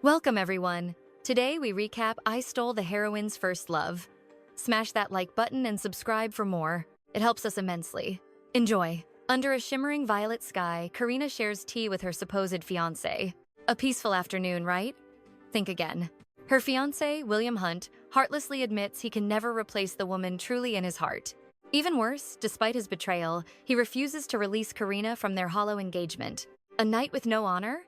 Welcome, everyone. Today we recap I Stole the Heroine's First Love. Smash that like button and subscribe for more. It helps us immensely. Enjoy. Under a shimmering violet sky, Karina shares tea with her supposed fiancé. A peaceful afternoon, right? Think again. Her fiancé, William Hunt, heartlessly admits he can never replace the woman truly in his heart. Even worse, despite his betrayal, he refuses to release Karina from their hollow engagement. A night with no honor?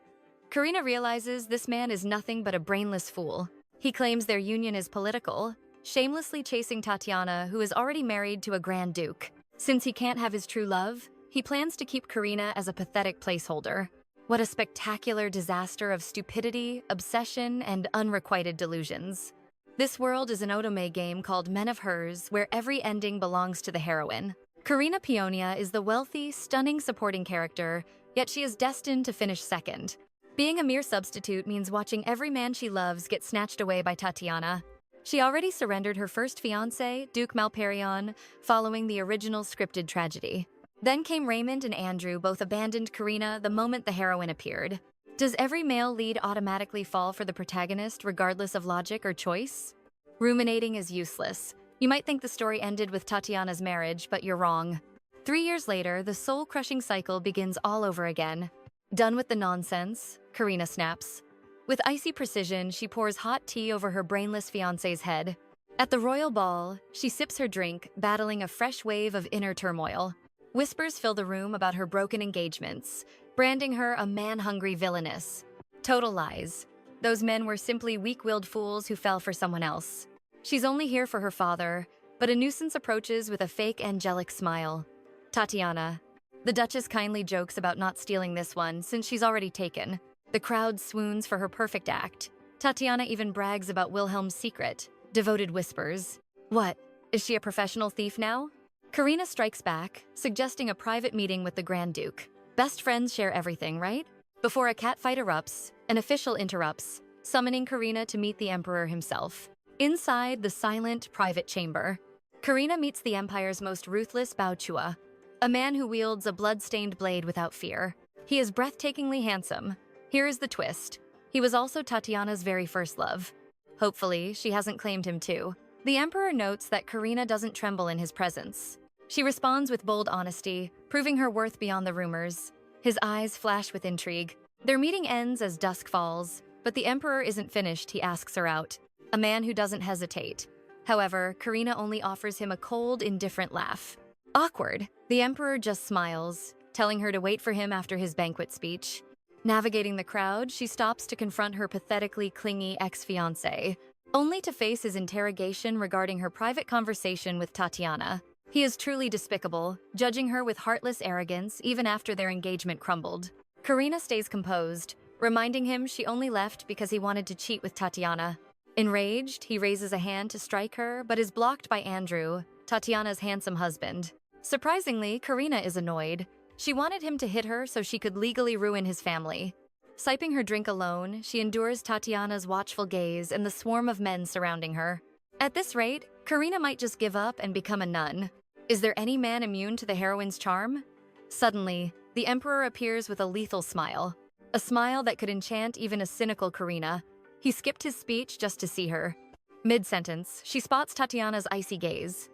Karina realizes this man is nothing but a brainless fool. He claims their union is political, shamelessly chasing Tatiana, who is already married to a Grand Duke. Since he can't have his true love, he plans to keep Karina as a pathetic placeholder. What a spectacular disaster of stupidity, obsession, and unrequited delusions. This world is an otome game called Men of Hers, where every ending belongs to the heroine. Karina Pionia is the wealthy, stunning supporting character, yet she is destined to finish second. Being a mere substitute means watching every man she loves get snatched away by Tatiana. She already surrendered her first fiancé, Duke Malperion, following the original scripted tragedy. Then came Raymond and Andrew, both abandoned Karina the moment the heroine appeared. Does every male lead automatically fall for the protagonist regardless of logic or choice? Ruminating is useless. You might think the story ended with Tatiana's marriage, but you're wrong. 3 years later, the soul-crushing cycle begins all over again. Done with the nonsense, Karina snaps. With icy precision, she pours hot tea over her brainless fiancé's head. At the royal ball, she sips her drink, battling a fresh wave of inner turmoil. Whispers fill the room about her broken engagements, branding her a man-hungry villainess. Total lies. Those men were simply weak-willed fools who fell for someone else. She's only here for her father, but a nuisance approaches with a fake angelic smile. Tatiana. The Duchess kindly jokes about not stealing this one since she's already taken. The crowd swoons for her perfect act. Tatiana even brags about Wilhelm's secret. Devoted whispers. What? Is she a professional thief now? Karina strikes back, suggesting a private meeting with the Grand Duke. Best friends share everything, right? Before a catfight erupts, an official interrupts, summoning Karina to meet the Emperor himself. Inside the silent, private chamber, Karina meets the Empire's most ruthless 𝒃𝒂𝒏𝒅𝒐𝒏, a man who wields a blood-stained blade without fear. He is breathtakingly handsome. Here is the twist. He was also Tatiana's very first love. Hopefully, she hasn't claimed him too. The Emperor notes that Karina doesn't tremble in his presence. She responds with bold honesty, proving her worth beyond the rumors. His eyes flash with intrigue. Their meeting ends as dusk falls, but the Emperor isn't finished. He asks her out. A man who doesn't hesitate. However, Karina only offers him a cold, indifferent laugh. Awkward. The Emperor just smiles, telling her to wait for him after his banquet speech. Navigating the crowd, she stops to confront her pathetically clingy ex-fiancé, only to face his interrogation regarding her private conversation with Tatiana. He is truly despicable, judging her with heartless arrogance even after their engagement crumbled. Karina stays composed, reminding him she only left because he wanted to cheat with Tatiana. Enraged, he raises a hand to strike her, but is blocked by Andrew, Tatiana's handsome husband. Surprisingly, Karina is annoyed. She wanted him to hit her so she could legally ruin his family. Sipping her drink alone, she endures Tatiana's watchful gaze and the swarm of men surrounding her. At this rate, Karina might just give up and become a nun. Is there any man immune to the heroine's charm? Suddenly, the Emperor appears with a lethal smile. A smile that could enchant even a cynical Karina. He skipped his speech just to see her. Mid-sentence, she spots Tatiana's icy gaze.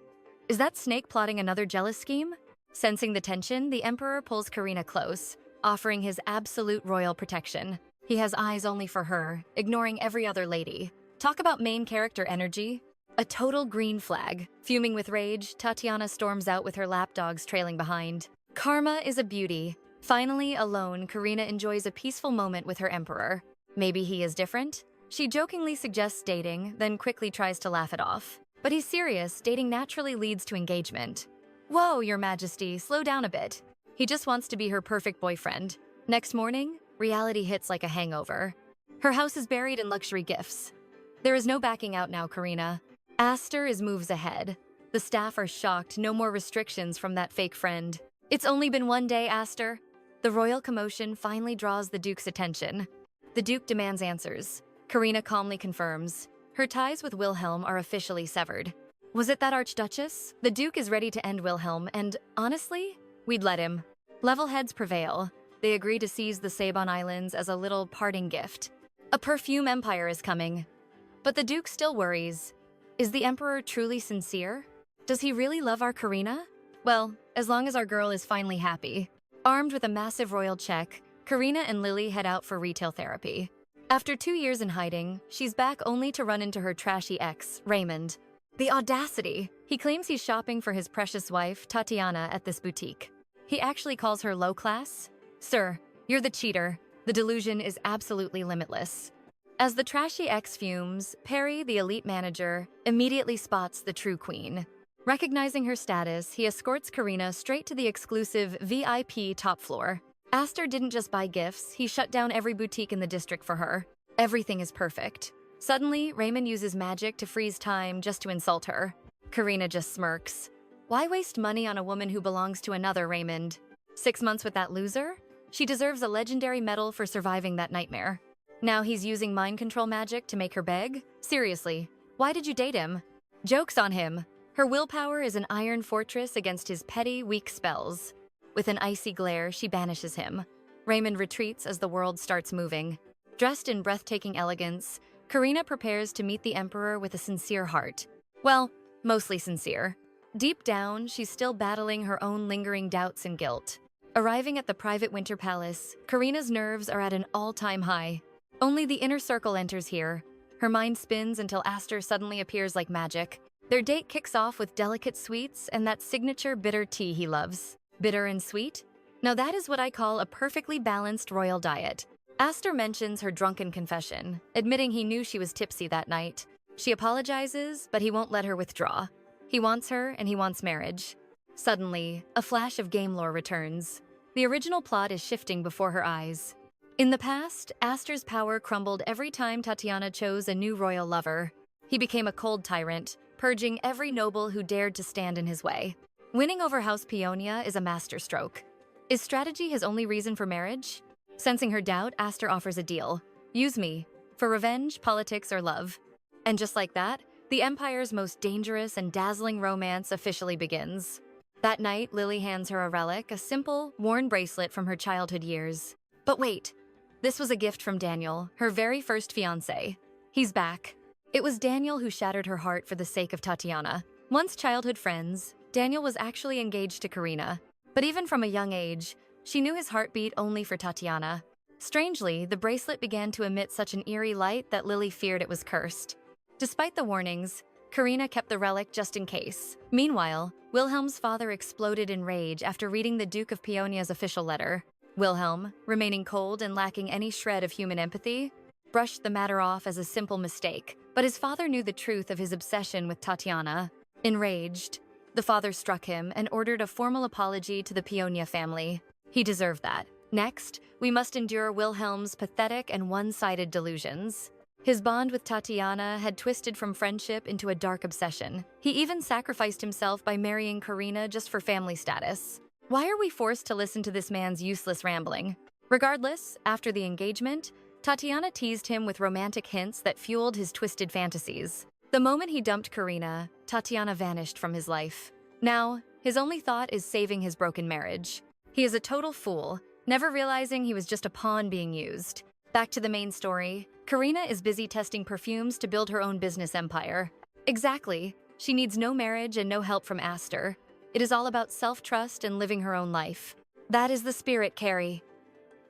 Is that snake plotting another jealous scheme? Sensing the tension, the Emperor pulls Karina close, offering his absolute royal protection. He has eyes only for her, ignoring every other lady. Talk about main character energy. A total green flag. Fuming with rage, Tatiana storms out with her lapdogs trailing behind. Karma is a beauty. Finally, alone, Karina enjoys a peaceful moment with her Emperor. Maybe he is different? She jokingly suggests dating, then quickly tries to laugh it off. But he's serious. Dating naturally leads to engagement. Whoa, Your Majesty, slow down a bit. He just wants to be her perfect boyfriend. Next morning, reality hits like a hangover. Her house is buried in luxury gifts. There is no backing out now, Karina. 𝒂𝒅 is moves ahead. The staff are shocked, no more restrictions from that fake friend. It's only been one day, 𝒂𝒅. The royal commotion finally draws the Duke's attention. The Duke demands answers. Karina calmly confirms. Her ties with Wilhelm are officially severed. Was it that Archduchess? The Duke is ready to end Wilhelm, and honestly, we'd let him. Level heads prevail. They agree to seize the Sabon Islands as a little parting gift. A perfume empire is coming. But the Duke still worries. Is the Emperor truly sincere? Does he really love our Karina? Well, as long as our girl is finally happy. Armed with a massive royal check, Karina and Lily head out for retail therapy. After 2 years in hiding, she's back only to run into her trashy ex, Raymond. The audacity! He claims he's shopping for his precious wife, Tatiana, at this boutique. He actually calls her low class. Sir, you're the cheater. The delusion is absolutely limitless. As the trashy ex fumes, Perry, the elite manager, immediately spots the true queen. Recognizing her status, he escorts Karina straight to the exclusive VIP top floor. Aster didn't just buy gifts, he shut down every boutique in the district for her. Everything is perfect. Suddenly, Raymond uses magic to freeze time just to insult her. Karina just smirks. Why waste money on a woman who belongs to another, Raymond? 6 months with that loser? She deserves a legendary medal for surviving that nightmare. Now he's using mind control magic to make her beg? Seriously, why did you date him? Joke's on him. Her willpower is an iron fortress against his petty, weak spells. With an icy glare, she banishes him. Raymond retreats as the world starts moving. Dressed in breathtaking elegance, Karina prepares to meet the Emperor with a sincere heart. Well, mostly sincere. Deep down, she's still battling her own lingering doubts and guilt. Arriving at the private winter palace, Karina's nerves are at an all-time high. Only the inner circle enters here. Her mind spins until Aster suddenly appears like magic. Their date kicks off with delicate sweets and that signature bitter tea he loves. Bitter and sweet? Now that is what I call a perfectly balanced royal diet. Aster mentions her drunken confession, admitting he knew she was tipsy that night. She apologizes, but he won't let her withdraw. He wants her, and he wants marriage. Suddenly, a flash of game lore returns. The original plot is shifting before her eyes. In the past, Aster's power crumbled every time Tatiana chose a new royal lover. He became a cold tyrant, purging every noble who dared to stand in his way. Winning over House Peonia is a masterstroke. Is strategy his only reason for marriage? Sensing her doubt, Aster offers a deal. Use me. For revenge, politics, or love. And just like that, the Empire's most dangerous and dazzling romance officially begins. That night, Lily hands her a relic, a simple, worn bracelet from her childhood years. But wait, this was a gift from Daniel, her very first fiancé. He's back. It was Daniel who shattered her heart for the sake of Tatiana. Once childhood friends, Daniel was actually engaged to Karina. But even from a young age, she knew his heartbeat only for Tatiana. Strangely, the bracelet began to emit such an eerie light that Lily feared it was cursed. Despite the warnings, Karina kept the relic just in case. Meanwhile, Wilhelm's father exploded in rage after reading the Duke of Peonia's official letter. Wilhelm, remaining cold and lacking any shred of human empathy, brushed the matter off as a simple mistake. But his father knew the truth of his obsession with Tatiana. Enraged, the father struck him and ordered a formal apology to the Peonia family. He deserved that. Next, we must endure Wilhelm's pathetic and one-sided delusions. His bond with Tatiana had twisted from friendship into a dark obsession. He even sacrificed himself by marrying Karina just for family status. Why are we forced to listen to this man's useless rambling? Regardless, after the engagement, Tatiana teased him with romantic hints that fueled his twisted fantasies. The moment he dumped Karina, Tatiana vanished from his life. Now, his only thought is saving his broken marriage. He is a total fool, never realizing he was just a pawn being used. Back to the main story, Karina is busy testing perfumes to build her own business empire. Exactly. She needs no marriage and no help from Aster. It is all about self-trust and living her own life. That is the spirit, Carrie.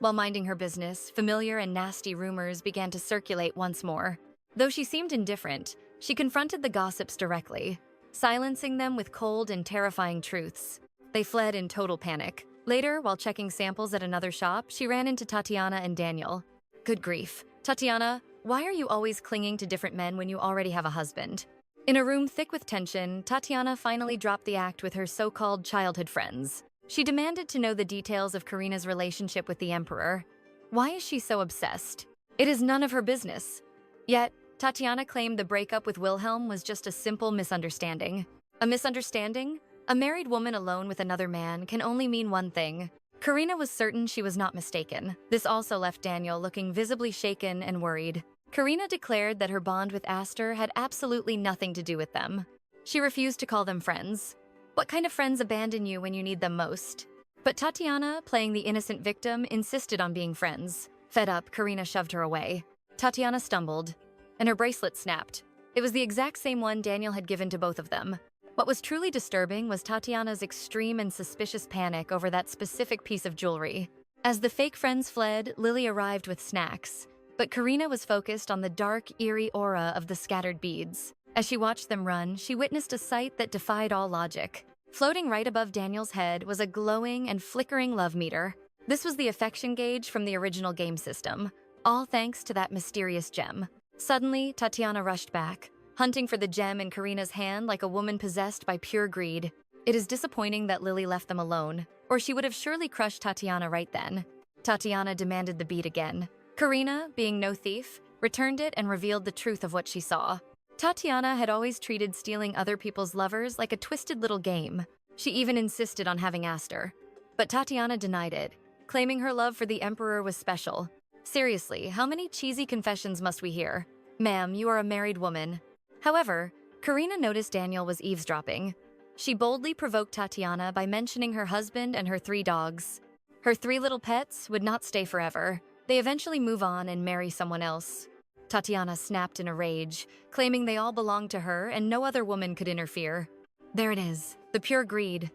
While minding her business, familiar and nasty rumors began to circulate once more. Though she seemed indifferent, she confronted the gossips directly, silencing them with cold and terrifying truths. They fled in total panic. Later, while checking samples at another shop, she ran into Tatiana and Daniel. Good grief. Tatiana, why are you always clinging to different men when you already have a husband? In a room thick with tension, Tatiana finally dropped the act with her so-called childhood friends. She demanded to know the details of Karina's relationship with the Emperor. Why is she so obsessed? It is none of her business. Yet, Tatiana claimed the breakup with Wilhelm was just a simple misunderstanding. A misunderstanding? A married woman alone with another man can only mean one thing. Karina was certain she was not mistaken. This also left Daniel looking visibly shaken and worried. Karina declared that her bond with Aster had absolutely nothing to do with them. She refused to call them friends. What kind of friends abandon you when you need them most? But Tatiana, playing the innocent victim, insisted on being friends. Fed up, Karina shoved her away. Tatiana stumbled, and her bracelet snapped. It was the exact same one Daniel had given to both of them. What was truly disturbing was Tatiana's extreme and suspicious panic over that specific piece of jewelry. As the fake friends fled, Lily arrived with snacks, but Karina was focused on the dark, eerie aura of the scattered beads. As she watched them run, she witnessed a sight that defied all logic. Floating right above Daniel's head was a glowing and flickering love meter. This was the affection gauge from the original game system, all thanks to that mysterious gem. Suddenly, Tatiana rushed back, hunting for the gem in Karina's hand like a woman possessed by pure greed. It is disappointing that Lily left them alone, or she would have surely crushed Tatiana right then. Tatiana demanded the bead again. Karina, being no thief, returned it and revealed the truth of what she saw. Tatiana had always treated stealing other people's lovers like a twisted little game. She even insisted on having 𝒔𝒅𝒐𝒏𝒆𝒅. But Tatiana denied it, claiming her love for the Emperor was special. Seriously, how many cheesy confessions must we hear? Ma'am, you are a married woman. However, Karina noticed Daniel was eavesdropping. She boldly provoked Tatiana by mentioning her husband and her 3 dogs. Her 3 little pets would not stay forever. They eventually move on and marry someone else. Tatiana snapped in a rage, claiming they all belonged to her and no other woman could interfere. There it is, the pure greed.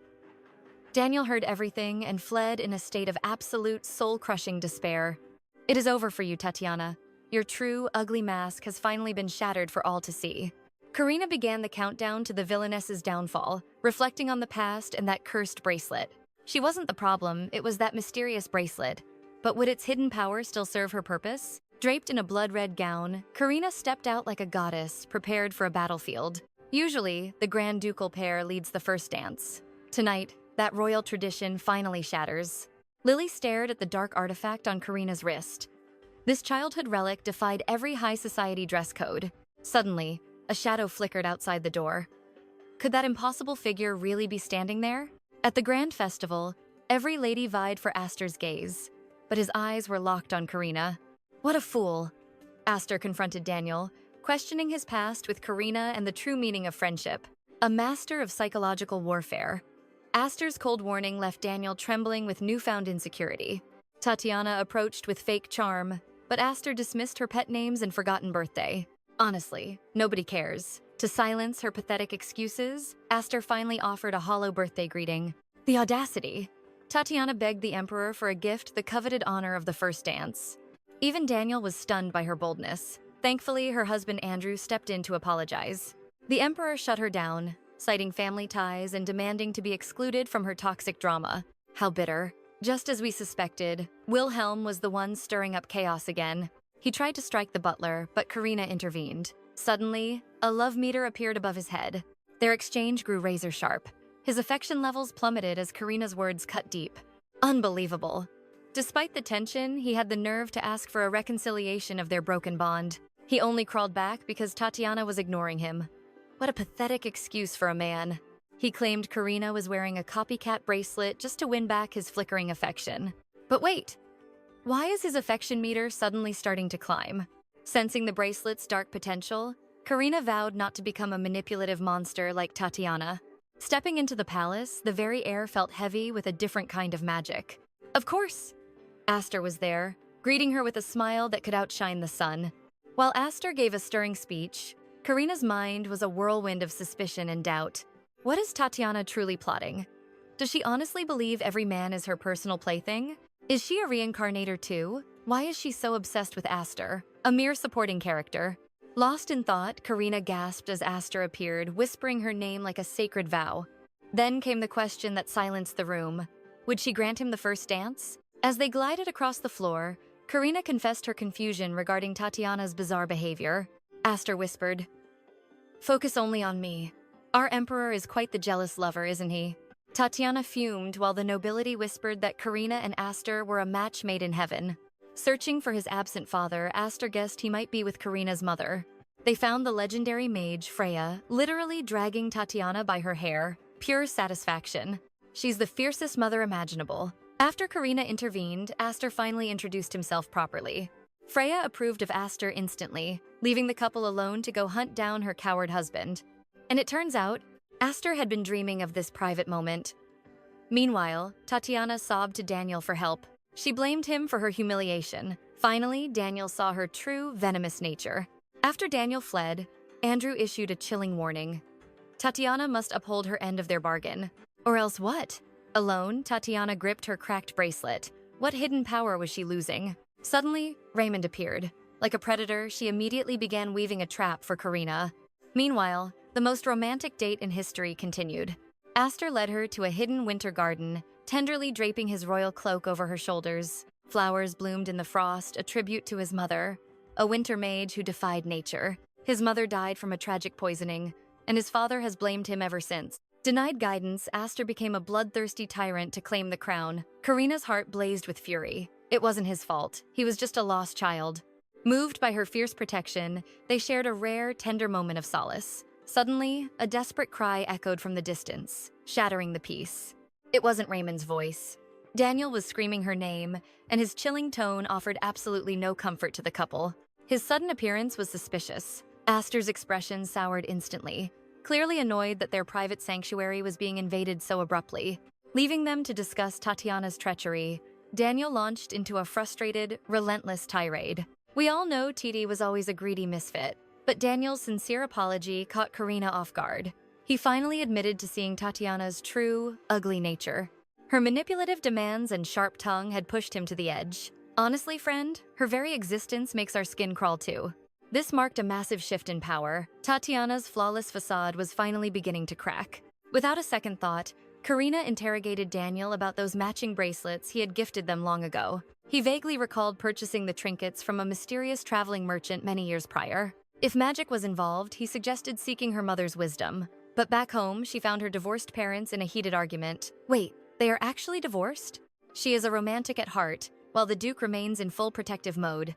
Daniel heard everything and fled in a state of absolute soul-crushing despair. It is over for you, Tatiana. Your true, ugly mask has finally been shattered for all to see. Karina began the countdown to the villainess's downfall, reflecting on the past and that cursed bracelet. She wasn't the problem, it was that mysterious bracelet. But would its hidden power still serve her purpose? Draped in a blood-red gown, Karina stepped out like a goddess, prepared for a battlefield. Usually, the Grand Ducal pair leads the first dance. Tonight, that royal tradition finally shatters. Lily stared at the dark artifact on Karina's wrist. This childhood relic defied every high society dress code. Suddenly, a shadow flickered outside the door. Could that impossible figure really be standing there? At the grand festival, every lady vied for 𝒔𝒅𝒐𝒏𝒆𝒅's gaze, but his eyes were locked on Karina. What a fool! 𝒔𝒅𝒐𝒏𝒆𝒅 confronted Daniel, questioning his past with Karina and the true meaning of friendship. A master of psychological warfare. 𝒔𝒅𝒐𝒏𝒆𝒅's cold warning left Daniel trembling with newfound insecurity. Tatiana approached with fake charm, but 𝒔𝒅𝒐𝒏𝒆𝒅 dismissed her pet names and forgotten birthday. Honestly, nobody cares. To silence her pathetic excuses, 𝒔𝒅𝒐𝒏𝒆𝒅 finally offered a hollow birthday greeting. The audacity! Tatiana begged the Emperor for a gift, the coveted honor of the first dance. Even Daniel was stunned by her boldness. Thankfully, her husband Andrew stepped in to apologize. The Emperor shut her down, citing family ties and demanding to be excluded from her toxic drama. How bitter. Just as we suspected, Wilhelm was the one stirring up chaos again. He tried to strike the butler, but Karina intervened. Suddenly, a love meter appeared above his head. Their exchange grew razor-sharp. His affection levels plummeted as Karina's words cut deep. Unbelievable. Despite the tension, he had the nerve to ask for a reconciliation of their broken bond. He only crawled back because Tatiana was ignoring him. What a pathetic excuse for a man. He claimed Karina was wearing a copycat bracelet just to win back his flickering affection. But wait! Why is his affection meter suddenly starting to climb? Sensing the bracelet's dark potential, Karina vowed not to become a manipulative monster like Tatiana. Stepping into the palace, the very air felt heavy with a different kind of magic. Of course! 𝒔𝒅𝒐𝒏𝒆𝒅 was there, greeting her with a smile that could outshine the sun. While 𝒔𝒅𝒏𝒆𝒅 gave a stirring speech, Karina's mind was a whirlwind of suspicion and doubt. What is Tatiana truly plotting? Does she honestly believe every man is her personal plaything? Is she a reincarnator too? Why is she so obsessed with 𝒔𝒅𝒏𝒆𝒅, a mere supporting character? Lost in thought, Karina gasped as 𝒔𝒅𝒏𝒆𝒅 appeared, whispering her name like a sacred vow. Then came the question that silenced the room. Would she grant him the first dance? As they glided across the floor, Karina confessed her confusion regarding Tatiana's bizarre behavior. 𝒔𝒅𝒏𝒆𝒅 whispered, "Focus only on me. Our emperor is quite the jealous lover, isn't he?" Tatiana fumed while the nobility whispered that Karina and 𝒔𝒅𝒏𝒆𝒅 were a match made in heaven. Searching for his absent father, 𝒔𝒅𝒏𝒆𝒅 guessed he might be with Karina's mother. They found the legendary mage, Freya, literally dragging Tatiana by her hair. Pure satisfaction. She's the fiercest mother imaginable. After Karina intervened, 𝒔𝒅𝒏𝒆𝒅 finally introduced himself properly. Freya approved of 𝒔𝒅𝒏𝒆𝒅 instantly, leaving the couple alone to go hunt down her coward husband. And it turns out, 𝒔𝒅𝒏𝒆𝒅 had been dreaming of this private moment. Meanwhile, Tatiana sobbed to Daniel for help. She blamed him for her humiliation, Finally, Daniel saw her true, venomous nature. After Daniel fled, Andrew issued a chilling warning. Tatiana must uphold her end of their bargain. Or else what? Alone, Tatiana gripped her cracked bracelet. What hidden power was she losing? Suddenly, Raymond appeared. Like a predator, she immediately began weaving a trap for Karina. Meanwhile, the most romantic date in history continued. Aster led her to a hidden winter garden, tenderly draping his royal cloak over her shoulders. Flowers bloomed in the frost, a tribute to his mother, a winter mage who defied nature. His mother died from a tragic poisoning, and his father has blamed him ever since. Denied guidance, Aster became a bloodthirsty tyrant to claim the crown. Karina's heart blazed with fury. It wasn't his fault. He was just a lost child. Moved by her fierce protection, they shared a rare, tender moment of solace. Suddenly, a desperate cry echoed from the distance, shattering the peace. It wasn't Raymond's voice. Daniel was screaming her name, and his chilling tone offered absolutely no comfort to the couple. His sudden appearance was suspicious. Aster's expression soured instantly, clearly annoyed that their private sanctuary was being invaded so abruptly. Leaving them to discuss Tatiana's treachery, Daniel launched into a frustrated, relentless tirade. We all know Titi was always a greedy misfit, but Daniel's sincere apology caught Karina off guard. He finally admitted to seeing Tatiana's true, ugly nature. Her manipulative demands and sharp tongue had pushed him to the edge. Honestly, friend, her very existence makes our skin crawl too. This marked a massive shift in power. Tatiana's flawless facade was finally beginning to crack. Without a second thought, Karina interrogated Daniel about those matching bracelets he had gifted them long ago. He vaguely recalled purchasing the trinkets from a mysterious traveling merchant many years prior. If magic was involved, he suggested seeking her mother's wisdom. But back home, she found her divorced parents in a heated argument. Wait, they are actually divorced? She is a romantic at heart, while the Duke remains in full protective mode.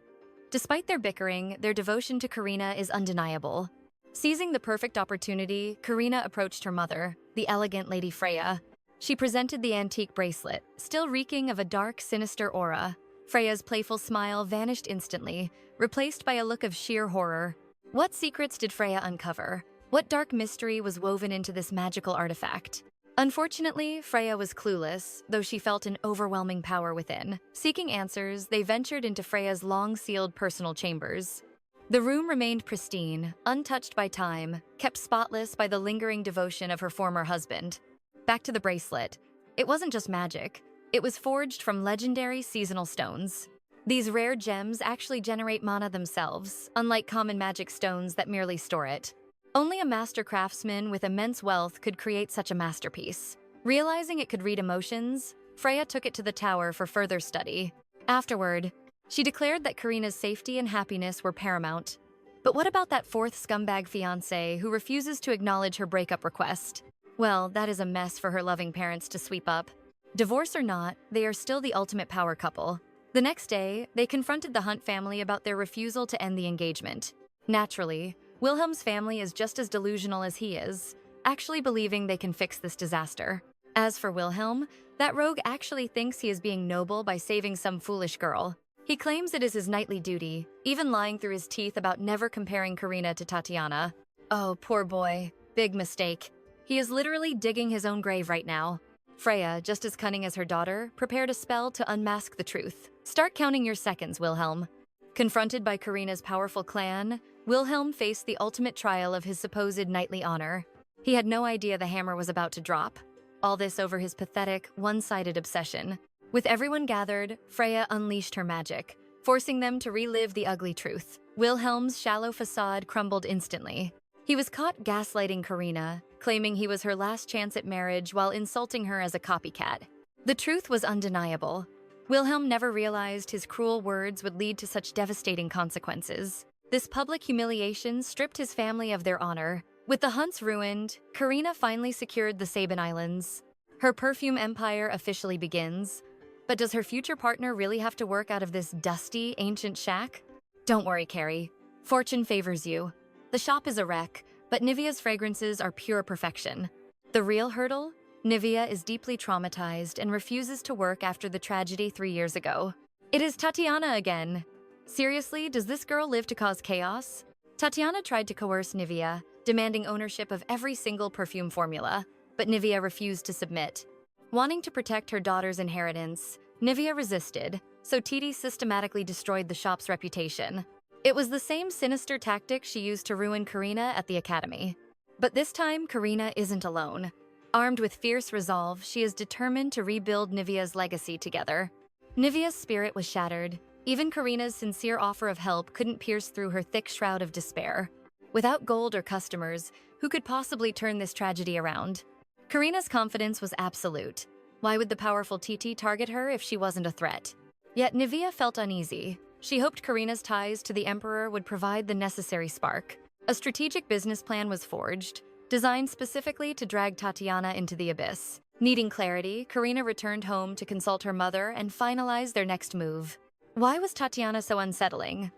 Despite their bickering, their devotion to Karina is undeniable. Seizing the perfect opportunity, Karina approached her mother, the elegant Lady Freya. She presented the antique bracelet, still reeking of a dark, sinister aura. Freya's playful smile vanished instantly, replaced by a look of sheer horror. What secrets did Freya uncover? What dark mystery was woven into this magical artifact? Unfortunately, Freya was clueless, though she felt an overwhelming power within. Seeking answers, they ventured into Freya's long-sealed personal chambers. The room remained pristine, untouched by time, kept spotless by the lingering devotion of her former husband. Back to the bracelet. It wasn't just magic. It was forged from legendary seasonal stones. These rare gems actually generate mana themselves, unlike common magic stones that merely store it. Only a master craftsman with immense wealth could create such a masterpiece. Realizing it could read emotions, Freya took it to the tower for further study. Afterward, she declared that Karina's safety and happiness were paramount. But what about that fourth scumbag fiancé who refuses to acknowledge her breakup request? Well, that is a mess for her loving parents to sweep up. Divorce or not, they are still the ultimate power couple. The next day, they confronted the Hunt family about their refusal to end the engagement. Naturally, Wilhelm's family is just as delusional as he is, actually believing they can fix this disaster. As for Wilhelm, that rogue actually thinks he is being noble by saving some foolish girl. He claims it is his knightly duty, even lying through his teeth about never comparing Karina to Tatiana. Oh, poor boy. Big mistake. He is literally digging his own grave right now. Freya, just as cunning as her daughter, prepared a spell to unmask the truth. Start counting your seconds, Wilhelm. Confronted by Karina's powerful clan, Wilhelm faced the ultimate trial of his supposed knightly honor. He had no idea the hammer was about to drop. All this over his pathetic, one-sided obsession. With everyone gathered, Freya unleashed her magic, forcing them to relive the ugly truth. Wilhelm's shallow facade crumbled instantly. He was caught gaslighting Karina, claiming he was her last chance at marriage while insulting her as a copycat. The truth was undeniable. Wilhelm never realized his cruel words would lead to such devastating consequences. This public humiliation stripped his family of their honor. With the Hunts ruined, Karina finally secured the Sabin Islands. Her perfume empire officially begins. But does her future partner really have to work out of this dusty, ancient shack? Don't worry, Carrie. Fortune favors you. The shop is a wreck, but Nivea's fragrances are pure perfection. The real hurdle? Nivea is deeply traumatized and refuses to work after the tragedy 3 years ago. It is Tatiana again. Seriously, does this girl live to cause chaos? Tatiana tried to coerce Nivea, demanding ownership of every single perfume formula, but Nivea refused to submit. Wanting to protect her daughter's inheritance, Nivea resisted, so TD systematically destroyed the shop's reputation. It was the same sinister tactic she used to ruin Karina at the academy. But this time, Karina isn't alone. Armed with fierce resolve, she is determined to rebuild Nivea's legacy together. Nivea's spirit was shattered. Even Karina's sincere offer of help couldn't pierce through her thick shroud of despair. Without gold or customers, who could possibly turn this tragedy around? Karina's confidence was absolute. Why would the powerful TT target her if she wasn't a threat? Yet Nivea felt uneasy. She hoped Karina's ties to the Emperor would provide the necessary spark. A strategic business plan was forged, designed specifically to drag Tatiana into the abyss. Needing clarity, Karina returned home to consult her mother and finalize their next move. Why was Tatiana so unsettling?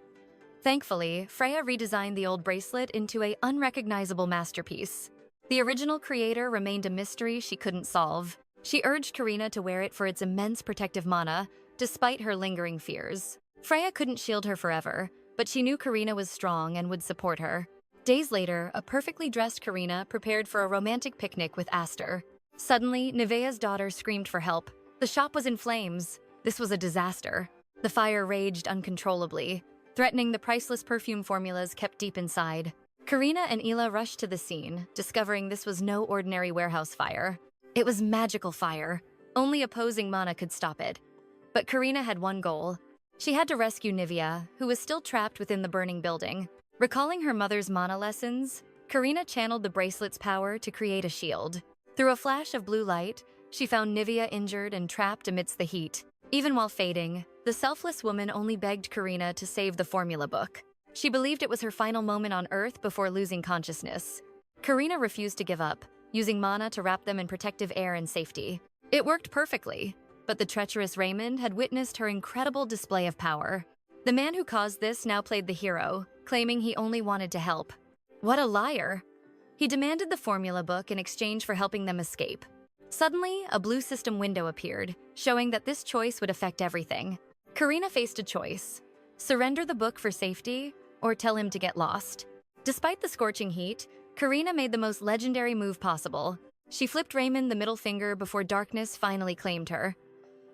Thankfully, Freya redesigned the old bracelet into an unrecognizable masterpiece. The original creator remained a mystery she couldn't solve. She urged Karina to wear it for its immense protective mana, despite her lingering fears. Freya couldn't shield her forever, but she knew Karina was strong and would support her. Days later, a perfectly dressed Karina prepared for a romantic picnic with Aster. Suddenly, Nivea's daughter screamed for help. The shop was in flames. This was a disaster. The fire raged uncontrollably, threatening the priceless perfume formulas kept deep inside. Karina and Ila rushed to the scene, discovering this was no ordinary warehouse fire. It was magical fire. Only opposing mana could stop it. But Karina had one goal. She had to rescue Nivea, who was still trapped within the burning building. Recalling her mother's mana lessons, Karina channeled the bracelet's power to create a shield. Through a flash of blue light, she found Nivea injured and trapped amidst the heat. Even while fading, the selfless woman only begged Karina to save the formula book. She believed it was her final moment on Earth before losing consciousness. Karina refused to give up, using mana to wrap them in protective air and safety. It worked perfectly, but the treacherous Raymond had witnessed her incredible display of power. The man who caused this now played the hero, claiming he only wanted to help. What a liar! He demanded the formula book in exchange for helping them escape. Suddenly, a blue system window appeared, showing that this choice would affect everything. Karina faced a choice: surrender the book for safety, or tell him to get lost. Despite the scorching heat, Karina made the most legendary move possible. She flipped Raymond the middle finger before darkness finally claimed her.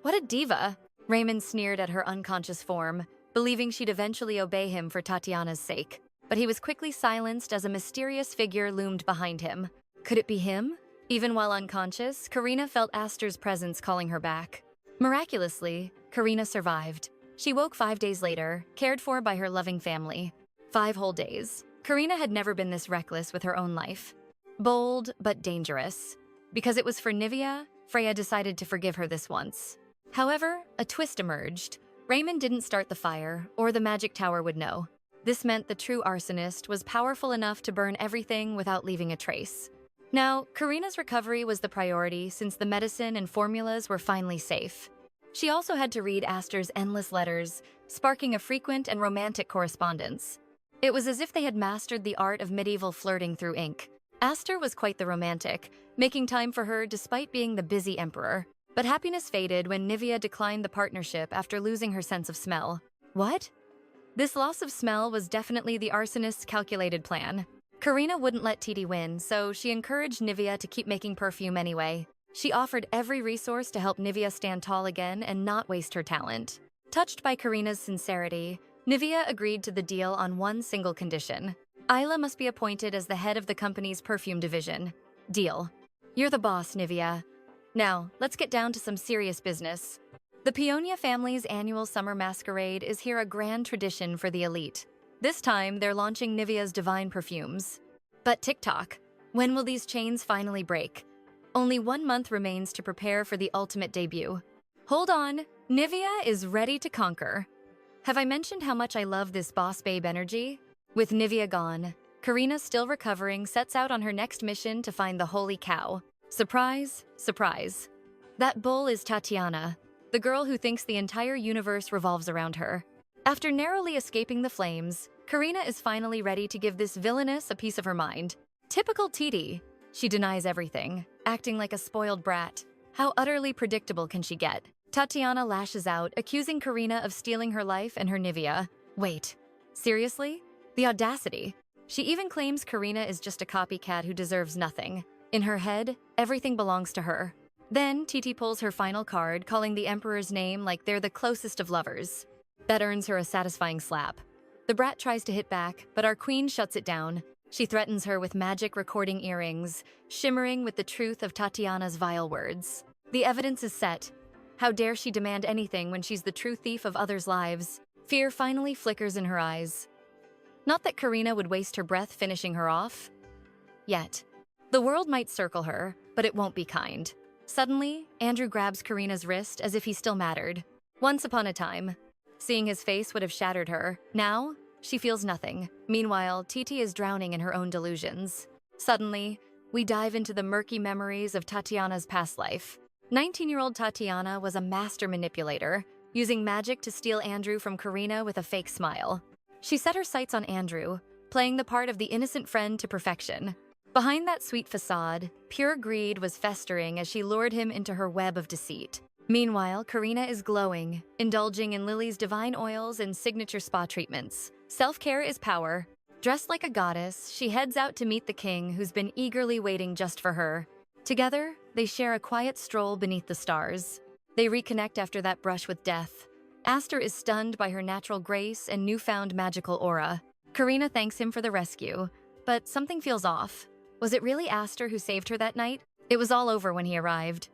What a diva! Raymond sneered at her unconscious form, believing she'd eventually obey him for Tatiana's sake. But he was quickly silenced as a mysterious figure loomed behind him. Could it be him? Even while unconscious, Karina felt Aster's presence calling her back. Miraculously, Karina survived. She woke 5 days later, cared for by her loving family. 5 whole days. Karina had never been this reckless with her own life. Bold, but dangerous. Because it was for Nivea, Freya decided to forgive her this once. However, a twist emerged. Raymond didn't start the fire, or the magic tower would know. This meant the true arsonist was powerful enough to burn everything without leaving a trace. Now, Karina's recovery was the priority since the medicine and formulas were finally safe. She also had to read Aster's endless letters, sparking a frequent and romantic correspondence. It was as if they had mastered the art of medieval flirting through ink. Aster was quite the romantic, making time for her despite being the busy emperor. But happiness faded when Nivea declined the partnership after losing her sense of smell. What? This loss of smell was definitely the arsonist's calculated plan. Karina wouldn't let TD win, so she encouraged Nivea to keep making perfume anyway. She offered every resource to help Nivea stand tall again and not waste her talent. Touched by Karina's sincerity, Nivea agreed to the deal on one single condition. Isla must be appointed as the head of the company's perfume division. Deal. You're the boss, Nivea. Now, let's get down to some serious business. The Peonia family's annual summer masquerade is here a grand tradition for the elite. This time, they're launching Nivea's divine perfumes. But TikTok, when will these chains finally break? Only 1 month remains to prepare for the ultimate debut. Hold on, Nivea is ready to conquer. Have I mentioned how much I love this boss babe energy? With Nivea gone, Karina, still recovering, sets out on her next mission to find the holy cow. Surprise, surprise. That bull is Tatiana, the girl who thinks the entire universe revolves around her. After narrowly escaping the flames, Karina is finally ready to give this villainess a piece of her mind. Typical TD. She denies everything, acting like a spoiled brat. How utterly predictable can she get? Tatiana lashes out, accusing Karina of stealing her life and her Nivea. Wait, seriously? The audacity. She even claims Karina is just a copycat who deserves nothing. In her head, everything belongs to her. Then, 𝒕𝒕 pulls her final card, calling the Emperor's name like they're the closest of lovers. That earns her a satisfying slap. The brat tries to hit back, but our queen shuts it down. She threatens her with magic recording earrings, shimmering with the truth of Tatiana's vile words. The evidence is set. How dare she demand anything when she's the true thief of others' lives? Fear finally flickers in her eyes. Not that Karina would waste her breath finishing her off. Yet. The world might circle her, but it won't be kind. Suddenly, Andrew grabs Karina's wrist as if he still mattered. Once upon a time, seeing his face would have shattered her. Now, she feels nothing. Meanwhile, 𝒕𝒕 is drowning in her own delusions. Suddenly, we dive into the murky memories of Tatiana's past life. 19-year-old Tatiana was a master manipulator, using magic to steal Andrew from Karina with a fake smile. She set her sights on Andrew, playing the part of the innocent friend to perfection. Behind that sweet facade, pure greed was festering as she lured him into her web of deceit. Meanwhile, Karina is glowing, indulging in Lily's divine oils and signature spa treatments. Self-care is power. Dressed like a goddess, she heads out to meet the king who's been eagerly waiting just for her. Together, they share a quiet stroll beneath the stars. They reconnect after that brush with death. Aster is stunned by her natural grace and newfound magical aura. Karina thanks him for the rescue, but something feels off. Was it really Aster who saved her that night? It was all over when he arrived.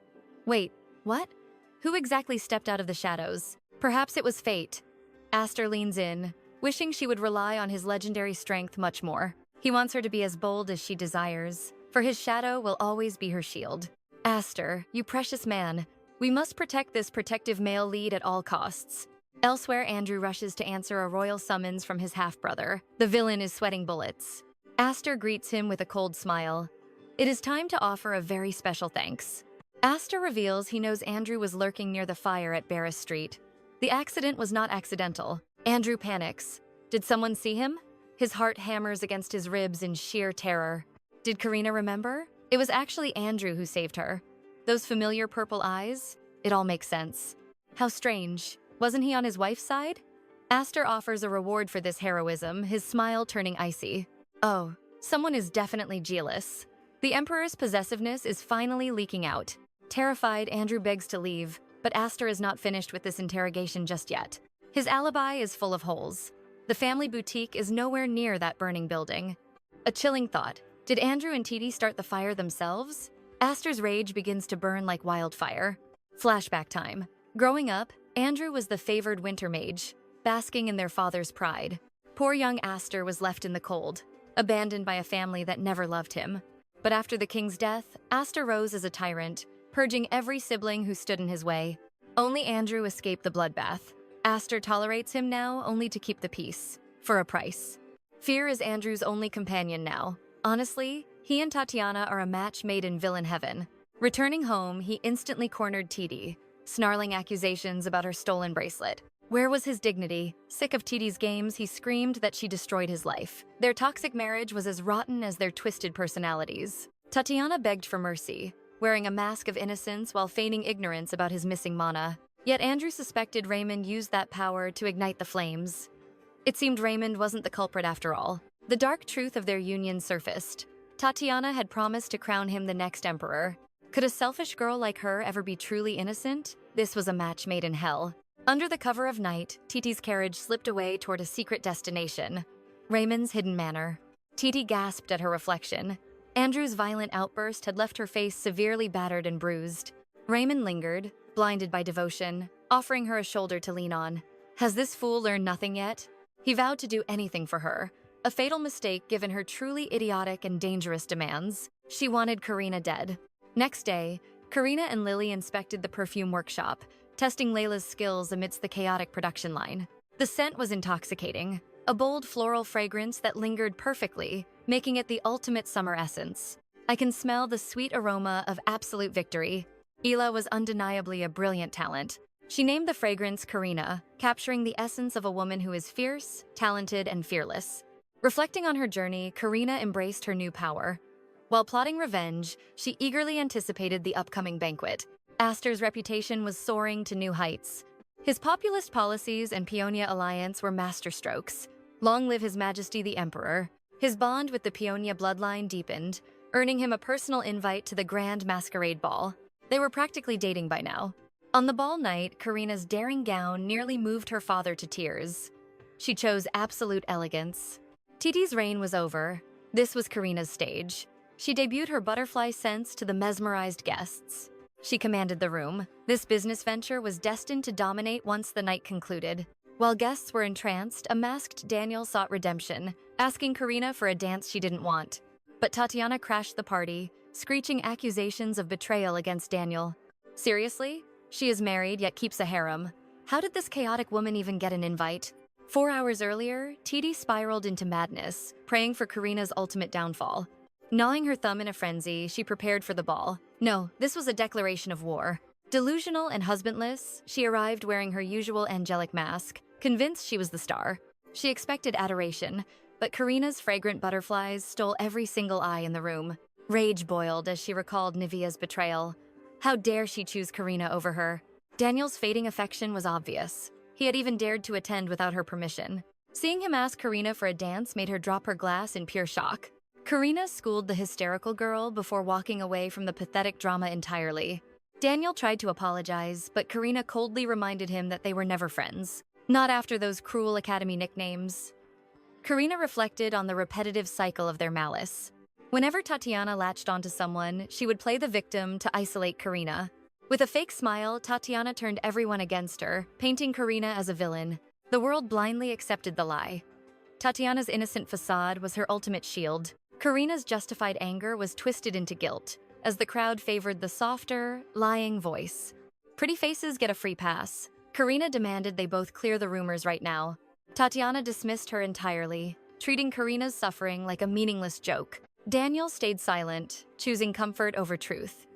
Wait, what? Who exactly stepped out of the shadows? Perhaps it was fate. Aster leans in, wishing she would rely on his legendary strength much more. He wants her to be as bold as she desires, for his shadow will always be her shield. Aster, you precious man, we must protect this protective male lead at all costs. Elsewhere, Andrew rushes to answer a royal summons from his half-brother. The villain is sweating bullets. Aster greets him with a cold smile. It is time to offer a very special thanks. Aster reveals he knows Andrew was lurking near the fire at Barris Street. The accident was not accidental. Andrew panics. Did someone see him? His heart hammers against his ribs in sheer terror. Did Karina remember? It was actually Andrew who saved her. Those familiar purple eyes? It all makes sense. How strange. Wasn't he on his wife's side? Aster offers a reward for this heroism, his smile turning icy. Oh, someone is definitely jealous. The Emperor's possessiveness is finally leaking out. Terrified, Andrew begs to leave, but Aster is not finished with this interrogation just yet. His alibi is full of holes. The family boutique is nowhere near that burning building. A chilling thought. Did Andrew and 𝒕𝒕 start the fire themselves? Aster's rage begins to burn like wildfire. Flashback time. Growing up, Andrew was the favored winter mage, basking in their father's pride. Poor young Aster was left in the cold, abandoned by a family that never loved him. But after the king's death, Aster rose as a tyrant, purging every sibling who stood in his way. Only Andrew escaped the bloodbath. Aster tolerates him now only to keep the peace, for a price. Fear is Andrew's only companion now. Honestly, he and Tatiana are a match made in villain heaven. Returning home, he instantly cornered 𝒕𝒕, snarling accusations about her stolen bracelet. Where was his dignity? Sick of 𝒕𝒕's games, he screamed that she destroyed his life. Their toxic marriage was as rotten as their twisted personalities. Tatiana begged for mercy, wearing a mask of innocence while feigning ignorance about his missing mana. Yet Andrew suspected Raymond used that power to ignite the flames. It seemed Raymond wasn't the culprit after all. The dark truth of their union surfaced. Tatiana had promised to crown him the next emperor. Could a selfish girl like her ever be truly innocent? This was a match made in hell. Under the cover of night, 𝒕𝒕's carriage slipped away toward a secret destination. Raymond's hidden manor. 𝒕𝒕 gasped at her reflection. Andrew's violent outburst had left her face severely battered and bruised. Raymond lingered, blinded by devotion, offering her a shoulder to lean on. Has this fool learned nothing yet? He vowed to do anything for her. A fatal mistake given her truly idiotic and dangerous demands. She wanted Karina dead. Next day, Karina and Lily inspected the perfume workshop, testing Layla's skills amidst the chaotic production line. The scent was intoxicating, a bold floral fragrance that lingered perfectly, making it the ultimate summer essence. I can smell the sweet aroma of absolute victory. Ela was undeniably a brilliant talent. She named the fragrance Karina, capturing the essence of a woman who is fierce, talented, and fearless. Reflecting on her journey, Karina embraced her new power. While plotting revenge, she eagerly anticipated the upcoming banquet. Aster's reputation was soaring to new heights. His populist policies and Peonia alliance were masterstrokes. Long live His Majesty the Emperor. His bond with the Peonia bloodline deepened, earning him a personal invite to the grand masquerade ball. They were practically dating by now. On the ball night, Karina's daring gown nearly moved her father to tears. She chose absolute elegance. TT's reign was over. This was Karina's stage. She debuted her butterfly scents to the mesmerized guests. She commanded the room. This business venture was destined to dominate once the night concluded. While guests were entranced, a masked Daniel sought redemption, asking Karina for a dance she didn't want. But Tatiana crashed the party, screeching accusations of betrayal against Daniel. Seriously? She is married, yet keeps a harem. How did this chaotic woman even get an invite? 4 hours earlier, TT spiraled into madness, praying for Karina's ultimate downfall. Gnawing her thumb in a frenzy, she prepared for the ball. No, this was a declaration of war. Delusional and husbandless, she arrived wearing her usual angelic mask, convinced she was the star. She expected adoration, but Karina's fragrant butterflies stole every single eye in the room. Rage boiled as she recalled Nivea's betrayal. How dare she choose Karina over her? Daniel's fading affection was obvious. He had even dared to attend without her permission. Seeing him ask Karina for a dance made her drop her glass in pure shock. Karina schooled the hysterical girl before walking away from the pathetic drama entirely. Daniel tried to apologize, but Karina coldly reminded him that they were never friends. Not after those cruel academy nicknames. Karina reflected on the repetitive cycle of their malice. Whenever Tatiana latched onto someone, she would play the victim to isolate Karina. With a fake smile, Tatiana turned everyone against her, painting Karina as a villain. The world blindly accepted the lie. Tatiana's innocent facade was her ultimate shield. Karina's justified anger was twisted into guilt, as the crowd favored the softer, lying voice. Pretty faces get a free pass. Karina demanded they both clear the rumors right now. Tatiana dismissed her entirely, treating Karina's suffering like a meaningless joke. Daniel stayed silent, choosing comfort over truth.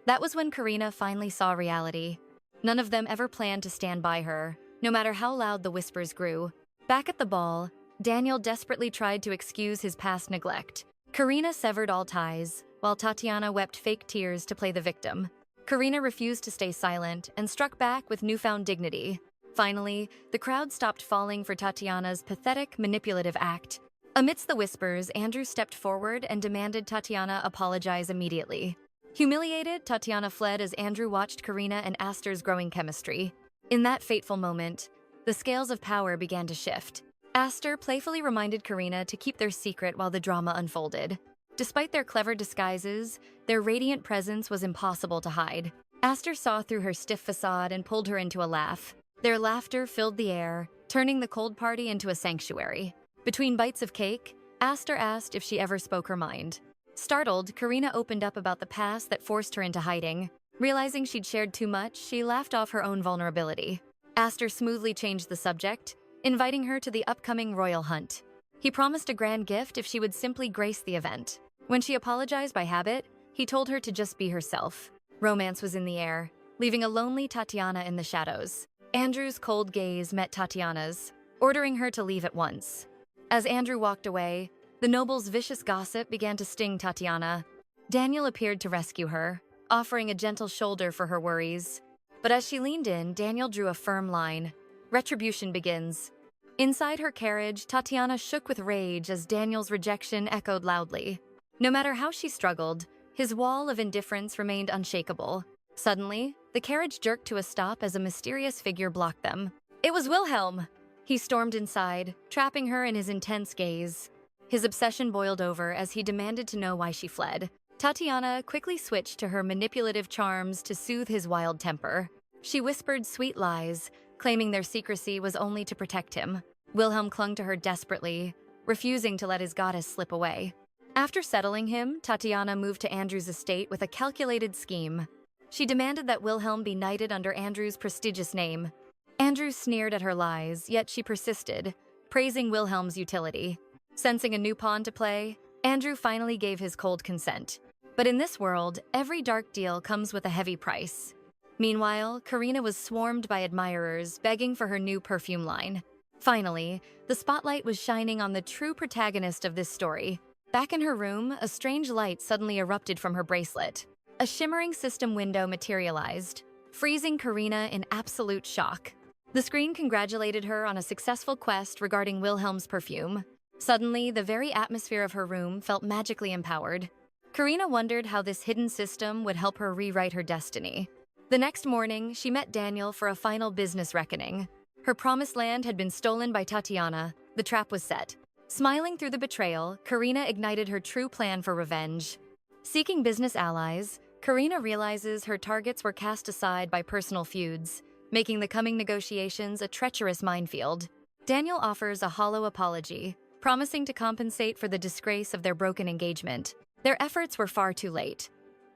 That was when Karina finally saw reality. None of them ever planned to stand by her, no matter how loud the whispers grew. Back at the ball, Daniel desperately tried to excuse his past neglect. Karina severed all ties, while Tatiana wept fake tears to play the victim. Karina refused to stay silent and struck back with newfound dignity. Finally, the crowd stopped falling for Tatiana's pathetic, manipulative act. Amidst the whispers, Andrew stepped forward and demanded Tatiana apologize immediately. Humiliated, Tatiana fled as Andrew watched Karina and Aster's growing chemistry. In that fateful moment, the scales of power began to shift. Aster playfully reminded Karina to keep their secret while the drama unfolded. Despite their clever disguises, their radiant presence was impossible to hide. Aster saw through her stiff facade and pulled her into a laugh. Their laughter filled the air, turning the cold party into a sanctuary. Between bites of cake, Aster asked if she ever spoke her mind. Startled, Karina opened up about the past that forced her into hiding. Realizing she'd shared too much, she laughed off her own vulnerability. Aster smoothly changed the subject, inviting her to the upcoming royal hunt. He promised a grand gift if she would simply grace the event. When she apologized by habit, he told her to just be herself. Romance was in the air, leaving a lonely Tatiana in the shadows. Andrew's cold gaze met Tatiana's, ordering her to leave at once. As Andrew walked away, the noble's vicious gossip began to sting Tatiana. Daniel appeared to rescue her, offering a gentle shoulder for her worries. But as she leaned in, Daniel drew a firm line. Retribution begins. Inside her carriage, Tatiana shook with rage as Daniel's rejection echoed loudly. No matter how she struggled, his wall of indifference remained unshakable. Suddenly, the carriage jerked to a stop as a mysterious figure blocked them. It was Wilhelm! He stormed inside, trapping her in his intense gaze. His obsession boiled over as he demanded to know why she fled. Tatiana quickly switched to her manipulative charms to soothe his wild temper. She whispered sweet lies, claiming their secrecy was only to protect him. Wilhelm clung to her desperately, refusing to let his goddess slip away. After settling him, Tatiana moved to Andrew's estate with a calculated scheme. She demanded that Wilhelm be knighted under Andrew's prestigious name. Andrew sneered at her lies, yet she persisted, praising Wilhelm's utility. Sensing a new pawn to play, Andrew finally gave his cold consent. But in this world, every dark deal comes with a heavy price. Meanwhile, Karina was swarmed by admirers begging for her new perfume line. Finally, the spotlight was shining on the true protagonist of this story. Back in her room, a strange light suddenly erupted from her bracelet. A shimmering system window materialized, freezing Karina in absolute shock. The screen congratulated her on a successful quest regarding Wilhelm's perfume. Suddenly, the very atmosphere of her room felt magically empowered. Karina wondered how this hidden system would help her rewrite her destiny. The next morning, she met Daniel for a final business reckoning. Her promised land had been stolen by Tatiana. The trap was set. Smiling through the betrayal, Karina ignited her true plan for revenge. Seeking business allies, Karina realizes her targets were cast aside by personal feuds, making the coming negotiations a treacherous minefield. Daniel offers a hollow apology, promising to compensate for the disgrace of their broken engagement. Their efforts were far too late.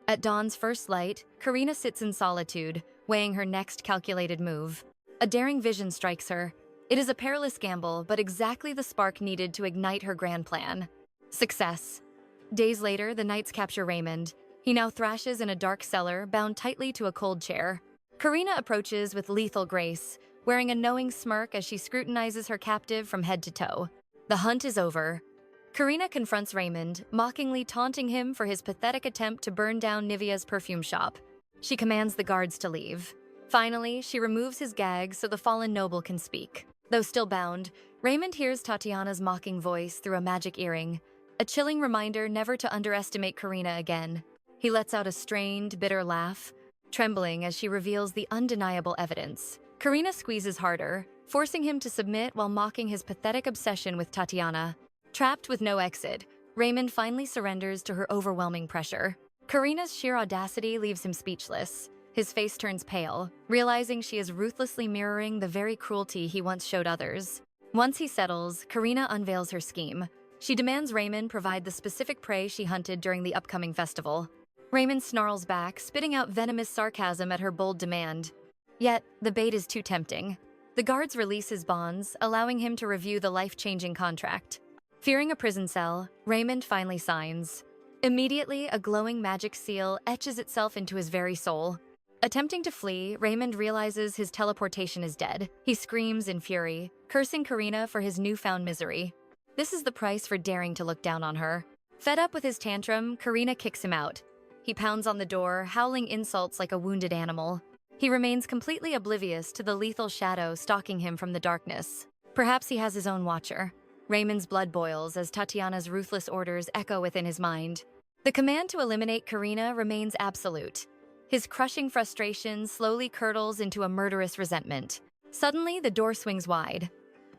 At dawn's first light, Karina sits in solitude, weighing her next calculated move. A daring vision strikes her. It is a perilous gamble, but exactly the spark needed to ignite her grand plan. Success. Days later, the knights capture Raymond. He now thrashes in a dark cellar, bound tightly to a cold chair. Karina approaches with lethal grace, wearing a knowing smirk as she scrutinizes her captive from head to toe. The hunt is over. Karina confronts Raymond, mockingly taunting him for his pathetic attempt to burn down Nivea's perfume shop. She commands the guards to leave. Finally, she removes his gags so the fallen noble can speak. Though still bound, Raymond hears Tatiana's mocking voice through a magic earring, a chilling reminder never to underestimate Karina again. He lets out a strained, bitter laugh, trembling as she reveals the undeniable evidence. Karina squeezes harder, forcing him to submit while mocking his pathetic obsession with Tatiana. Trapped with no exit, Raymond finally surrenders to her overwhelming pressure. Karina's sheer audacity leaves him speechless. His face turns pale, realizing she is ruthlessly mirroring the very cruelty he once showed others. Once he settles, Karina unveils her scheme. She demands Raymond provide the specific prey she hunted during the upcoming festival. Raymond snarls back, spitting out venomous sarcasm at her bold demand. Yet, the bait is too tempting. The guards release his bonds, allowing him to review the life-changing contract. Fearing a prison cell, Raymond finally signs. Immediately, a glowing magic seal etches itself into his very soul. Attempting to flee, Raymond realizes his teleportation is dead. He screams in fury, cursing Karina for his newfound misery. This is the price for daring to look down on her. Fed up with his tantrum, Karina kicks him out. He pounds on the door, howling insults like a wounded animal. He remains completely oblivious to the lethal shadow stalking him from the darkness. Perhaps he has his own watcher. Raymond's blood boils as Tatiana's ruthless orders echo within his mind. The command to eliminate Karina remains absolute. His crushing frustration slowly curdles into a murderous resentment. Suddenly, the door swings wide.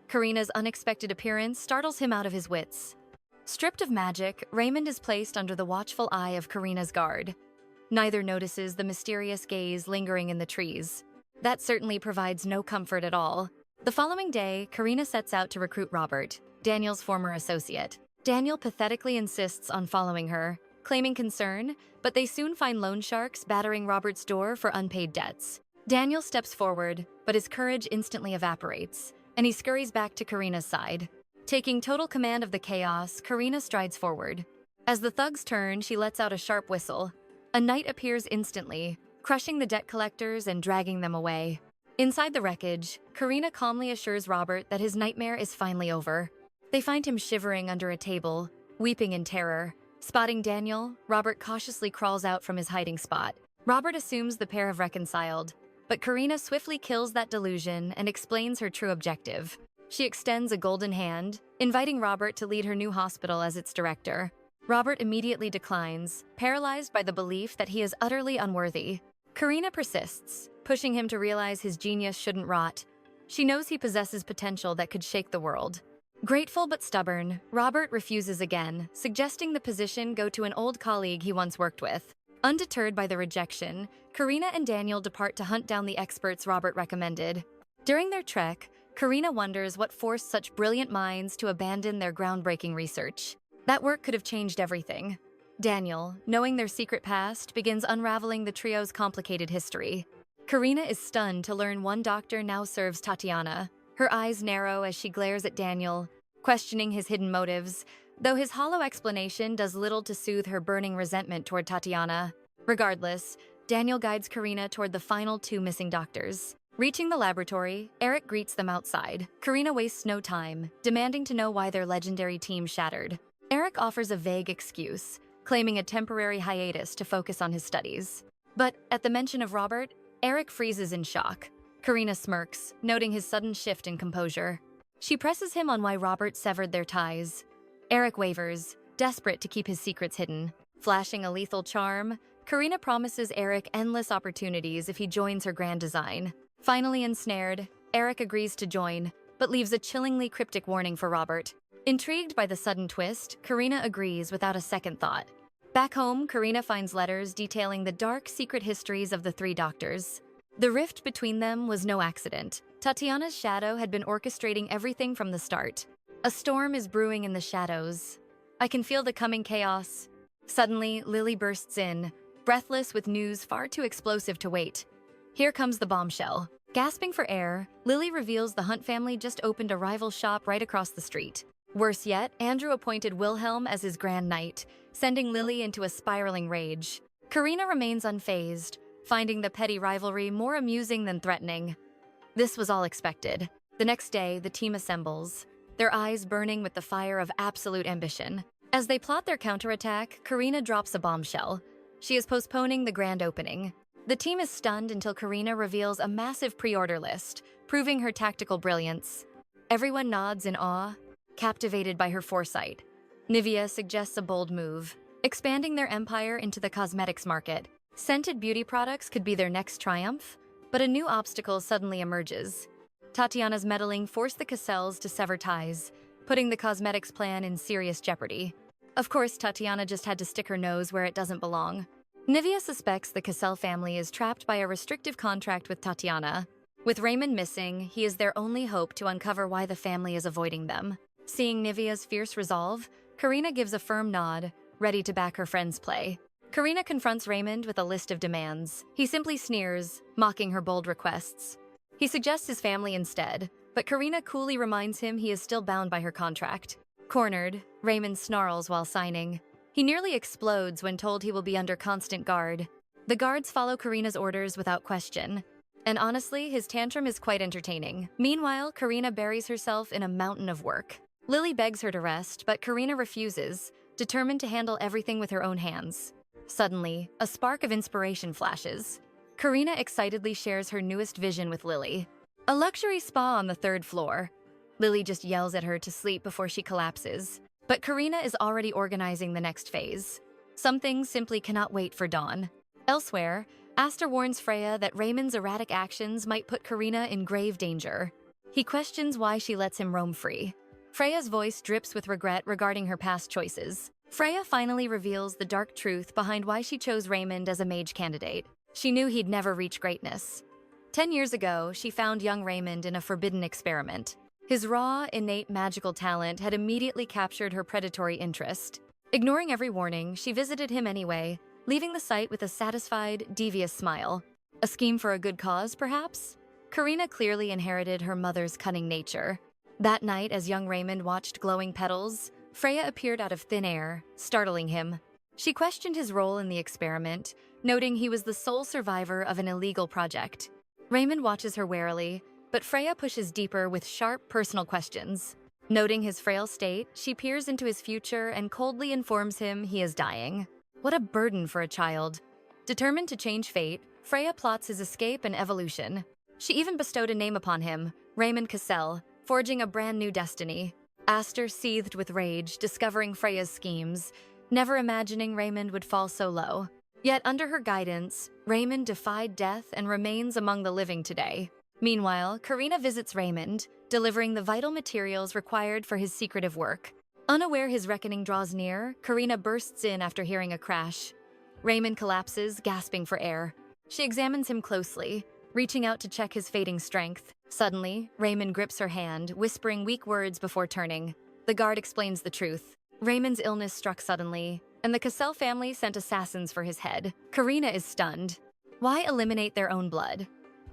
Karina's unexpected appearance startles him out of his wits. Stripped of magic, Raymond is placed under the watchful eye of Karina's guard. Neither notices the mysterious gaze lingering in the trees. That certainly provides no comfort at all. The following day, Karina sets out to recruit Robert, Daniel's former associate. Daniel pathetically insists on following her, claiming concern, but they soon find loan sharks battering Robert's door for unpaid debts. Daniel steps forward, but his courage instantly evaporates, and he scurries back to Karina's side. Taking total command of the chaos, Karina strides forward. As the thugs turn, she lets out a sharp whistle. A knight appears instantly, crushing the debt collectors and dragging them away. Inside the wreckage, Karina calmly assures Robert that his nightmare is finally over. They find him shivering under a table, weeping in terror. Spotting Daniel, Robert cautiously crawls out from his hiding spot. Robert assumes the pair have reconciled, but Karina swiftly kills that delusion and explains her true objective. She extends a golden hand, inviting Robert to lead her new hospital as its director. Robert immediately declines, paralyzed by the belief that he is utterly unworthy. Karina persists, pushing him to realize his genius shouldn't rot. She knows he possesses potential that could shake the world. Grateful but stubborn, Robert refuses again, suggesting the position go to an old colleague he once worked with. Undeterred by the rejection, Karina and Daniel depart to hunt down the experts Robert recommended. During their trek, Karina wonders what forced such brilliant minds to abandon their groundbreaking research. That work could have changed everything. Daniel, knowing their secret past, begins unraveling the trio's complicated history. Karina is stunned to learn one doctor now serves Tatiana. Her eyes narrow as she glares at Daniel, questioning his hidden motives, though his hollow explanation does little to soothe her burning resentment toward Tatiana. Regardless, Daniel guides Karina toward the final two missing doctors. Reaching the laboratory, Eric greets them outside. Karina wastes no time, demanding to know why their legendary team shattered. Eric offers a vague excuse, claiming a temporary hiatus to focus on his studies. But at the mention of Robert, Eric freezes in shock. Karina smirks, noting his sudden shift in composure. She presses him on why Robert severed their ties. Eric wavers, desperate to keep his secrets hidden. Flashing a lethal charm, Karina promises Eric endless opportunities if he joins her grand design. Finally ensnared, Eric agrees to join, but leaves a chillingly cryptic warning for Robert. Intrigued by the sudden twist, Karina agrees without a second thought. Back home, Karina finds letters detailing the dark, secret histories of the three doctors. The rift between them was no accident. Tatiana's shadow had been orchestrating everything from the start. A storm is brewing in the shadows. I can feel the coming chaos. Suddenly, Lily bursts in, breathless with news far too explosive to wait. Here comes the bombshell. Gasping for air, Lily reveals the Hunt family just opened a rival shop right across the street. Worse yet, Andrew appointed Wilhelm as his grand knight, sending Lily into a spiraling rage. Karina remains unfazed, finding the petty rivalry more amusing than threatening. This was all expected. The next day, the team assembles, their eyes burning with the fire of absolute ambition. As they plot their counterattack, Karina drops a bombshell. She is postponing the grand opening. The team is stunned until Karina reveals a massive pre-order list, proving her tactical brilliance. Everyone nods in awe, captivated by her foresight. Nivea suggests a bold move, expanding their empire into the cosmetics market. Scented beauty products could be their next triumph, but a new obstacle suddenly emerges. Tatiana's meddling forced the Cassels to sever ties, putting the cosmetics plan in serious jeopardy. Of course, Tatiana just had to stick her nose where it doesn't belong. Nivea suspects the Cassel family is trapped by a restrictive contract with Tatiana. With Raymond missing, he is their only hope to uncover why the family is avoiding them. Seeing Nivea's fierce resolve, Karina gives a firm nod, ready to back her friend's play. Karina confronts Raymond with a list of demands. He simply sneers, mocking her bold requests. He suggests his family instead, but Karina coolly reminds him he is still bound by her contract. Cornered, Raymond snarls while signing. He nearly explodes when told he will be under constant guard. The guards follow Karina's orders without question. And honestly, his tantrum is quite entertaining. Meanwhile, Karina buries herself in a mountain of work. Lily begs her to rest, but Karina refuses, determined to handle everything with her own hands. Suddenly, a spark of inspiration flashes. Karina excitedly shares her newest vision with Lily. A luxury spa on the 3rd floor. Lily just yells at her to sleep before she collapses. But Karina is already organizing the next phase. Some things simply cannot wait for dawn. Elsewhere, Aster warns Freya that Raymond's erratic actions might put Karina in grave danger. He questions why she lets him roam free. Freya's voice drips with regret regarding her past choices. Freya finally reveals the dark truth behind why she chose Raymond as a mage candidate. She knew he'd never reach greatness. 10 years ago, she found young Raymond in a forbidden experiment. His raw, innate magical talent had immediately captured her predatory interest. Ignoring every warning, she visited him anyway, leaving the site with a satisfied, devious smile. A scheme for a good cause, perhaps? Karina clearly inherited her mother's cunning nature. That night, as young Raymond watched glowing petals, Freya appeared out of thin air, startling him. She questioned his role in the experiment, noting he was the sole survivor of an illegal project. Raymond watches her warily, but Freya pushes deeper with sharp, personal questions. Noting his frail state, she peers into his future and coldly informs him he is dying. What a burden for a child. Determined to change fate, Freya plots his escape and evolution. She even bestowed a name upon him, Raymond Cassel, forging a brand new destiny. Aster seethed with rage, discovering Freya's schemes, never imagining Raymond would fall so low. Yet under her guidance, Raymond defied death and remains among the living today. Meanwhile, Karina visits Raymond, delivering the vital materials required for his secretive work. Unaware his reckoning draws near, Karina bursts in after hearing a crash. Raymond collapses, gasping for air. She examines him closely, reaching out to check his fading strength. Suddenly, Raymond grips her hand, whispering weak words before turning. The guard explains the truth. Raymond's illness struck suddenly, and the Cassel family sent assassins for his head. Karina is stunned. Why eliminate their own blood?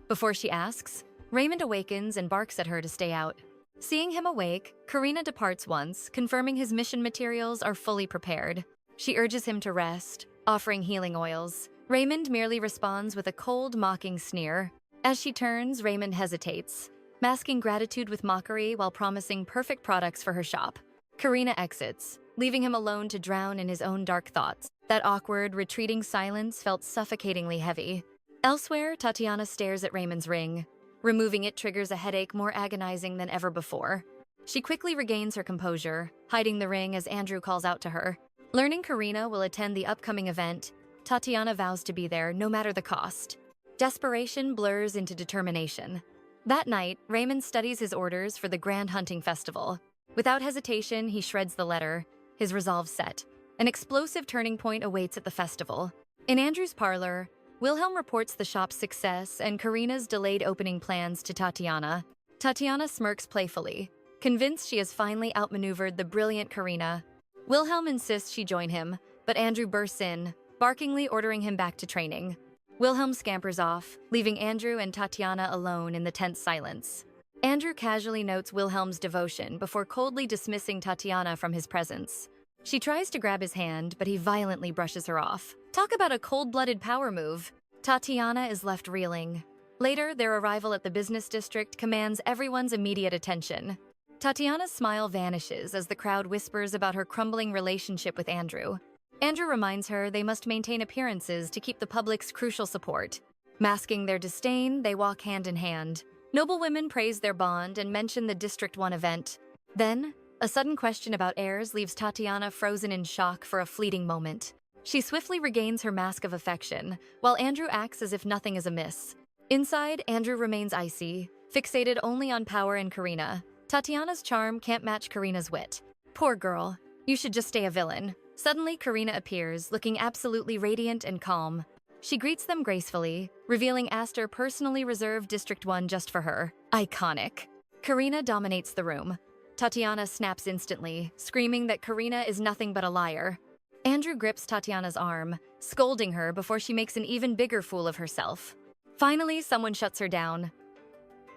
Before she asks, Raymond awakens and barks at her to stay out. Seeing him awake, Karina departs once, confirming his mission materials are fully prepared. She urges him to rest, offering healing oils. Raymond merely responds with a cold, mocking sneer. As she turns, Raymond hesitates, masking gratitude with mockery while promising perfect products for her shop. Karina exits, leaving him alone to drown in his own dark thoughts. That awkward, retreating silence felt suffocatingly heavy. Elsewhere, Tatiana stares at Raymond's ring. Removing it triggers a headache more agonizing than ever before. She quickly regains her composure, hiding the ring as Andrew calls out to her. Learning Karina will attend the upcoming event, Tatiana vows to be there no matter the cost. Desperation blurs into determination. That night, Raymond studies his orders for the Grand Hunting Festival. Without hesitation, he shreds the letter, his resolve set. An explosive turning point awaits at the festival. In Andrew's parlor, Wilhelm reports the shop's success and Karina's delayed opening plans to Tatiana. Tatiana smirks playfully, convinced she has finally outmaneuvered the brilliant Karina. Wilhelm insists she join him, but Andrew bursts in, barkingly ordering him back to training. Wilhelm scampers off, leaving Andrew and Tatiana alone in the tense silence. Andrew casually notes Wilhelm's devotion before coldly dismissing Tatiana from his presence. She tries to grab his hand, but he violently brushes her off. Talk about a cold-blooded power move. Tatiana is left reeling. Later, their arrival at the business district commands everyone's immediate attention. Tatiana's smile vanishes as the crowd whispers about her crumbling relationship with Andrew. Andrew reminds her they must maintain appearances to keep the public's crucial support. Masking their disdain, they walk hand in hand. Noblewomen praise their bond and mention the District 1 event. Then, a sudden question about heirs leaves Tatiana frozen in shock for a fleeting moment. She swiftly regains her mask of affection, while Andrew acts as if nothing is amiss. Inside, Andrew remains icy, fixated only on power and Karina. Tatiana's charm can't match Karina's wit. Poor girl, you should just stay a villain. Suddenly, Karina appears, looking absolutely radiant and calm. She greets them gracefully, revealing Aster personally reserved District 1 just for her. Iconic. Karina dominates the room. Tatiana snaps instantly, screaming that Karina is nothing but a liar. Andrew grips Tatiana's arm, scolding her before she makes an even bigger fool of herself. Finally, someone shuts her down.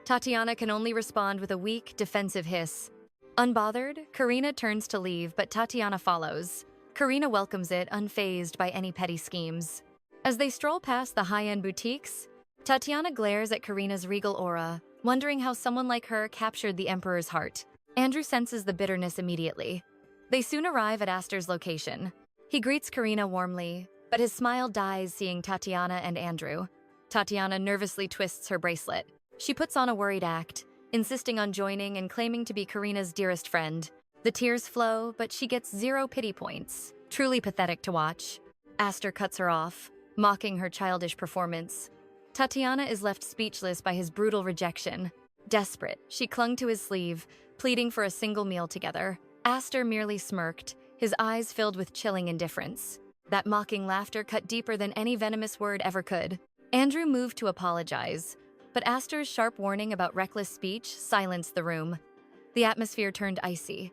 Tatiana can only respond with a weak, defensive hiss. Unbothered, Karina turns to leave, but Tatiana follows. Karina welcomes it, unfazed by any petty schemes. As they stroll past the high-end boutiques, Tatiana glares at Karina's regal aura, wondering how someone like her captured the Emperor's heart. Andrew senses the bitterness immediately. They soon arrive at Aster's location. He greets Karina warmly, but his smile dies seeing Tatiana and Andrew. Tatiana nervously twists her bracelet. She puts on a worried act, insisting on joining and claiming to be Karina's dearest friend. The tears flow, but she gets 0 pity points. Truly pathetic to watch. Aster cuts her off, mocking her childish performance. Tatiana is left speechless by his brutal rejection. Desperate, she clung to his sleeve, pleading for a single meal together. Aster merely smirked, his eyes filled with chilling indifference. That mocking laughter cut deeper than any venomous word ever could. Andrew moved to apologize, but Aster's sharp warning about reckless speech silenced the room. The atmosphere turned icy.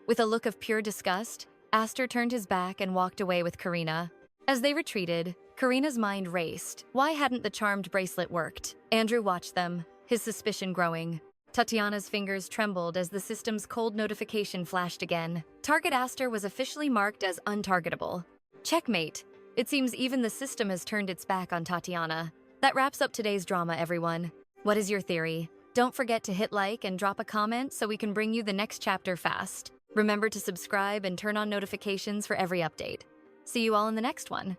With a look of pure disgust, Aster turned his back and walked away with Karina. As they retreated, Karina's mind raced. Why hadn't the charmed bracelet worked? Andrew watched them, his suspicion growing. Tatiana's fingers trembled as the system's cold notification flashed again. Target Aster was officially marked as untargetable. Checkmate! It seems even the system has turned its back on Tatiana. That wraps up today's drama, everyone. What is your theory? Don't forget to hit like and drop a comment so we can bring you the next chapter fast. Remember to subscribe and turn on notifications for every update. See you all in the next one.